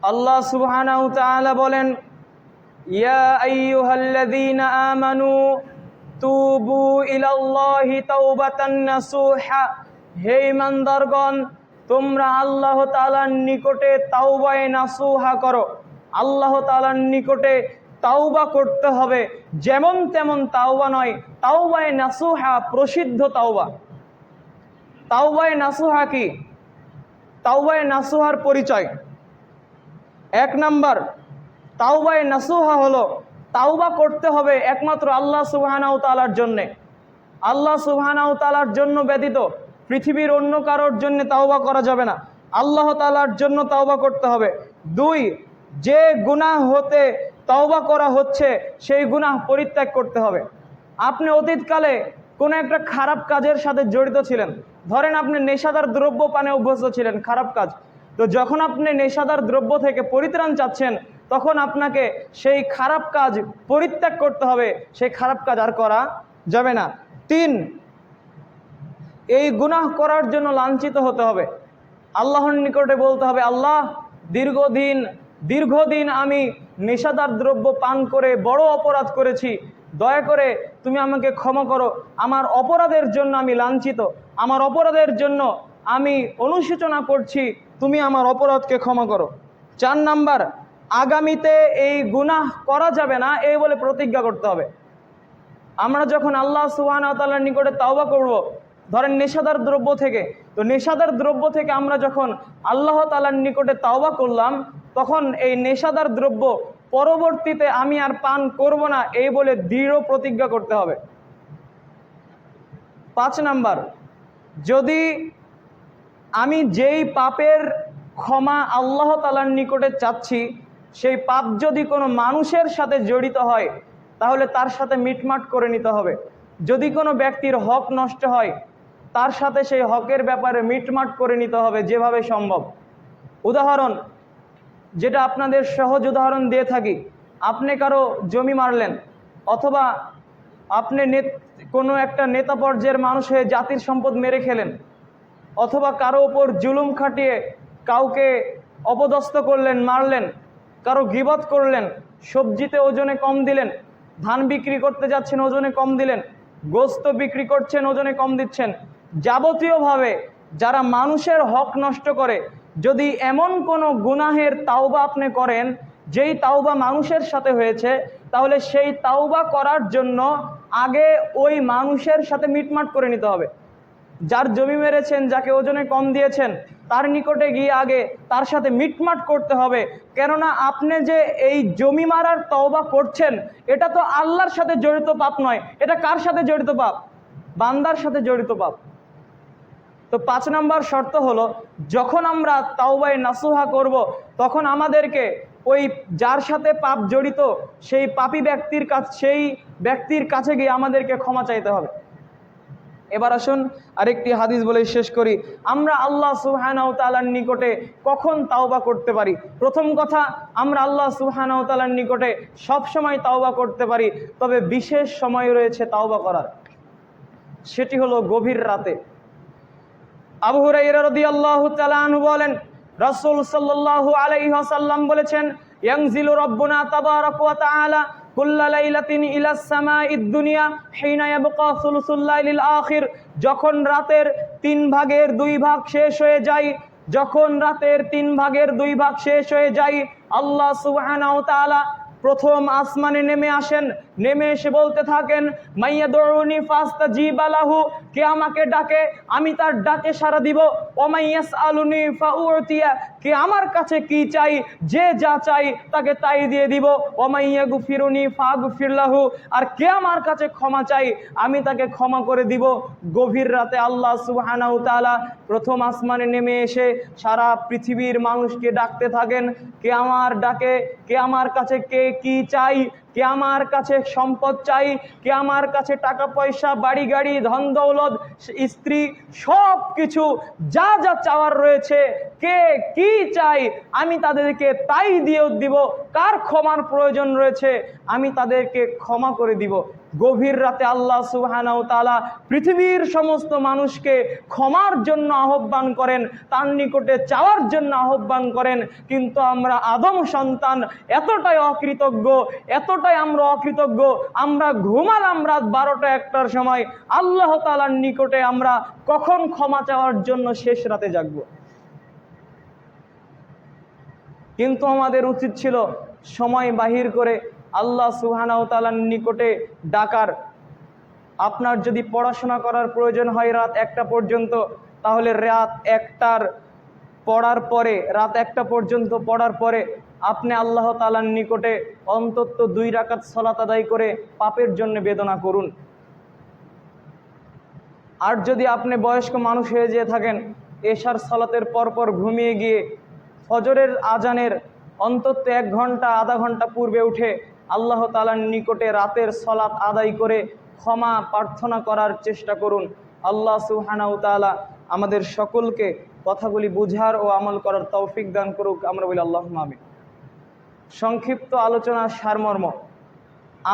আল্লাহ সুবহানাহু ওয়া তাআলা বলেন, ইয়া আইয়ুহাল্লাযীনা আমানু তুবু ইলাল্লাহি তাওবাতান নাসুহা, হে ঈমানদারগণ, তোমরা আল্লাহ তাআলার নিকটে তাওবায়ে নাসুহা করো। আল্লাহ তাআলার নিকটে তাওবা করতে হবে, যেমন তেমন তাওবা নয়, তাওবায়ে নাসুহা, প্রসিদ্ধ তাওবা। তাওবায়ে নাসুহা কি? তাওবায়ে নাসুহার পরিচয়, এক নাম্বার, তাওবায়ে নাসুহা হলো তাওবা করতে হবে একমাত্র আল্লাহ সুবহানাহু তাআলার জন্যে। আল্লাহ সুবহানাহু তাআলার জন্য ব্যতীত পৃথিবীর অন্য কারোর জন্য তাওবা করা যাবে না, আল্লাহ তাআলার জন্য তাওবা করতে হবে। দুই, যে গুনাহ হতে তাওবা করা হচ্ছে সেই গুনাহ পরিত্যাগ করতে হবে। আপনি অতীতকালে কোনো একটা খারাপ কাজের সাথে জড়িত ছিলেন, ধরেন আপনি নেশাদার দ্রব্য পানে অভ্যস্ত ছিলেন, খারাপ কাজ। তো যখন আপনি নেশাদার দ্রব্য থেকে পরিত্রাণ চাচ্ছেন, তখন আপনাকে সেই খারাপ কাজ পরিত্যাগ করতে হবে, সেই খারাপ কাজ আর করা যাবে না। তিন, এই গুনাহ করার জন্য লাঞ্ছিত হতে হবে, আল্লাহর নিকটে বলতে হবে, আল্লাহ, দীর্ঘদিন আমি নেশাদার দ্রব্য পান করে বড় অপরাধ করেছি, দয়া করে তুমি আমাকে ক্ষমা করো, আমার অপরাধের জন্য আমি লাঞ্ছিত, আমার অপরাধের জন্য আমি অনুশোচনা করছি, তুমি আমার অপরাধকে ক্ষমা করো। চার নাম্বার, আগামীতে এই গুনাহ করা যাবে না এই বলে প্রতিজ্ঞা করতে হবে। আমরা যখন আল্লাহ সুবহানাহু ওয়া তাআলার নিকটে তাওবা করব, ধরেন নেশাদার দ্রব্য থেকে, তো নেশাদার দ্রব্য থেকে আমরা যখন আল্লাহ তাআলার নিকটে তাওবা করলাম, তখন এই নেশাদার দ্রব্য পরবর্তীতে আমি আর পান করব না এই বলে দৃঢ় প্রতিজ্ঞা করতে হবে। 5 নাম্বার, যদি আমি যেই পাপের ক্ষমা আল্লাহ তাআলার নিকটে চাচ্ছি, সেই পাপ যদি কোনো মানুষের সাথে জড়িত হয়, তাহলে তার সাথে মিটমাট করে নিতে হবে। যদি কোনো ব্যক্তির হক নষ্ট হয়, তার সাথে সেই হকের ব্যাপারে মিটমাট করে নিতে হবে যেভাবে সম্ভব। উদাহরণ, যেটা আপনাদের সহজ উদাহরণ দিয়ে থাকি, আপনি কারো জমি মারলেন, অথবা আপনি কোনো একটা নেতা পর্যায়ের মানুষ হয়ে জাতির সম্পদ মেরে খেলেন, অথবা কারো ওপর জুলুম খাটিয়ে কাউকে অপদস্থ করলেন, মারলেন, কারো গীবত করলেন, সবজিতে ওজনে কম দিলেন, ধান বিক্রি করতে যাচ্ছেন ওজনে কম দিলেন, গোস্ত বিক্রি করছেন ওজনে কম দিচ্ছেন, যাবতীয়ভাবে যারা মানুষের হক নষ্ট করে, যদি এমন কোনো গুনাহের তাওবা আপনি করেন যেই তাওবা মানুষের সাথে হয়েছে, তাহলে সেই তাওবা করার জন্য আগে ওই মানুষের সাথে মিটমাট করে নিতে হবে। যার জমি মেরেছেন, যাকে ওজনে কম দিয়েছেন, তার নিকটে গিয়ে আগে তার সাথে মিটমাট করতে হবে। কেননা আপনি যে এই জমি মারার তওবা করছেন, এটা তো আল্লাহর সাথে জড়িত পাপ নয়, এটা কার সাথে জড়িত পাপ? বান্দার সাথে জড়িত পাপ। তো 5 নম্বর শর্ত হলো, যখন আমরা তাওবায়ে নাসুহা করব, তখন আমাদেরকে ওই যার সাথে পাপ জড়িত সেই পাপী ব্যক্তির কাছে গিয়ে আমাদেরকে ক্ষমা চাইতে হবে। এবার আসুন আরেকটি হাদিস বলে শেষ করি। আমরা আল্লাহ সুবহানাহু ওয়া তাআলার নিকটে কখন তাওবা করতে পারি? প্রথম কথা, আমরা আল্লাহ সুবহানাহু ওয়া তাআলার নিকটে সব সময় তাওবা করতে পারি, তবে বিশেষ সময় রয়েছে তাওবা করার, সেটি হলো গভীর রাতে। আবু হুরায়রা রাদিয়াল্লাহু তাআলা আনহু বলেন, রাসূল সাল্লাল্লাহু আলাইহি ওয়াসাল্লাম বলেছেন, ইয়ানজিলু রাব্বুনা তাবারাকা ওয়া তাআলা কুল্লা লাইলাতিন ইলাস সামাঈদ দুনিয়া হিনা ইয়াবকা সুলুসুল লাইলিল আখির। যখন রাতের 3 ভাগের 2 ভাগ শেষ হয়ে যায়, আল্লাহ সুবহানাহু ওয়া তাআলা প্রথম আসমানে নেমে আসেন, নেমে এসে বলতে থাকেন, মাইয়াদউনি ফাস্তাজিবা লাহু, কে আমাকে ডাকে আমি তার ডাকে সাড়া দিব, ওয়া মাইয়াসআলুনি ফাউতিয়া, কে আমার কাছে কি চাই, যে যা চাই তাকে তাই দিয়ে দিব, ওয়া মাইয়াগফিরুনি ফাগফির লাহু, আর কে আমার কাছে ক্ষমা চাই আমি তাকে ক্ষমা করে দিব। গভীর রাতে আল্লাহ সুবহানাহু ওয়া তাআলা প্রথম আসমানে নেমে এসে সারা পৃথিবীর মানুষকে ডাকতে থাকেন, কে আমার ডাকে, কে আমার কাছে কে কি চাই, কে আমার কাছে সম্পদ চাই, কে আমার কাছে টাকা পয়সা, বাড়ি গাড়ি, ধন দৌলত, স্ত্রী, সব কিছু যা যা চাওয়ার রয়েছে, কে কি চাই আমি তাদেরকে তাই দিয়ে দিব। কার ক্ষমার প্রয়োজন রয়েছে আমি তাদেরকে ক্ষমা করে দিব। গভীর রাতে আল্লাহ সুবহানাহু ওয়া তাআলা পৃথিবীর সমস্ত মানুষকে ক্ষমার জন্য আহ্বান করেন, তার নিকটে চাওয়ার জন্য আহ্বান করেন। কিন্তু আমরা আদম সন্তান এতটাই অকৃতজ্ঞ, এতটাই আমরা অকৃতজ্ঞ, আমরা ঘুমালাম রাত 12টা 1টার সময়, আল্লাহ তাআলার নিকটে আমরা কখন ক্ষমা চাওয়ার জন্য শেষ রাতে জাগব? কিন্তু আমাদের উচিত ছিল সময় বাহির করে আল্লাহ সুবহানাহু ওয়া তাআলার নিকটে ডাকার। আপনার যদি পড়াশোনা করার প্রয়োজন হয় রাত 1টা পর্যন্ত, তাহলে রাত 1টা পর্যন্ত পড়ার পরে আপনি আল্লাহ তাআলার নিকটে অন্তত 2 রাকাত সালাত আদায় করে পাপের জন্য বেদনা করুন। আর যদি আপনি বয়স্ক মানুষ হয়ে যেয়ে থাকেন, এশার সালাতের পরপর ঘুমিয়ে গিয়ে ফজরের আজানের অন্তত 1 ঘন্টা আধা ঘন্টা পূর্বে উঠে আল্লাহ তাআলার নিকটে রাতের সালাত আদায় করে ক্ষমা প্রার্থনা করার চেষ্টা করুন। আল্লাহ সুবহানাহু ওয়া তাআলা আমাদের সকলকে কথাগুলি বুঝার ও আমল করার তৌফিক দান করুক। আমরা বলি আল্লাহুম্মা আমিন। সংক্ষিপ্ত আলোচনার সারমর্ম: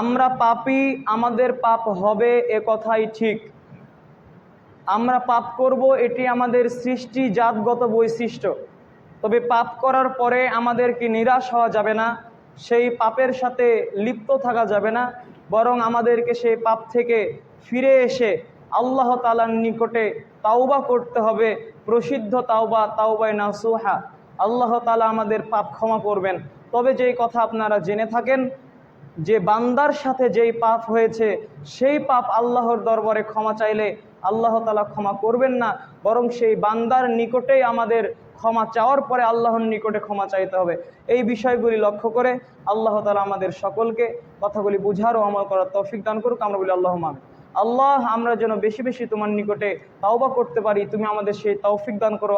আমরা পাপী, আমাদের পাপ হবে এ কথাই ঠিক। আমরা পাপ করব, এটি আমাদের সৃষ্টি জাতগত বৈশিষ্ট্য। তবে পাপ করার পরে আমাদেরকে নিরাশ হওয়া যাবে না, সেই পাপের সাথে লিপ্ত থাকা যাবে না, বরং আমাদেরকে সেই পাপ থেকে ফিরে এসে আল্লাহ তাআলার নিকটে তাওবা করতে হবে। প্রসিদ্ধ তাওবা, তাওবায়ে নাসুহা। আল্লাহ তাআলা আমাদের পাপ ক্ষমা করবেন। তবে যেই কথা আপনারা জেনে থাকেন যে বান্দার সাথে যেই পাপ হয়েছে সেই পাপ আল্লাহর দরবারে ক্ষমা চাইলে আল্লাহ তাআলা ক্ষমা করবেন না, বরং সেই বান্দার নিকটেই আমাদের ক্ষমা চাওয়ার পরে আল্লাহর নিকটে ক্ষমা চাইতে হবে। এই বিষয়গুলি লক্ষ্য করে আল্লাহ তাআলা আমাদের সকলকে কথাগুলি বুঝার ও আমল করার তৌফিক দান করুক। আমরা বলি আল্লাহুম্মা আমিন। আল্লাহ, আমরা যেন বেশি বেশি তোমার নিকটে তাওবা করতে পারি, তুমি আমাদের সেই তৌফিক দান করো।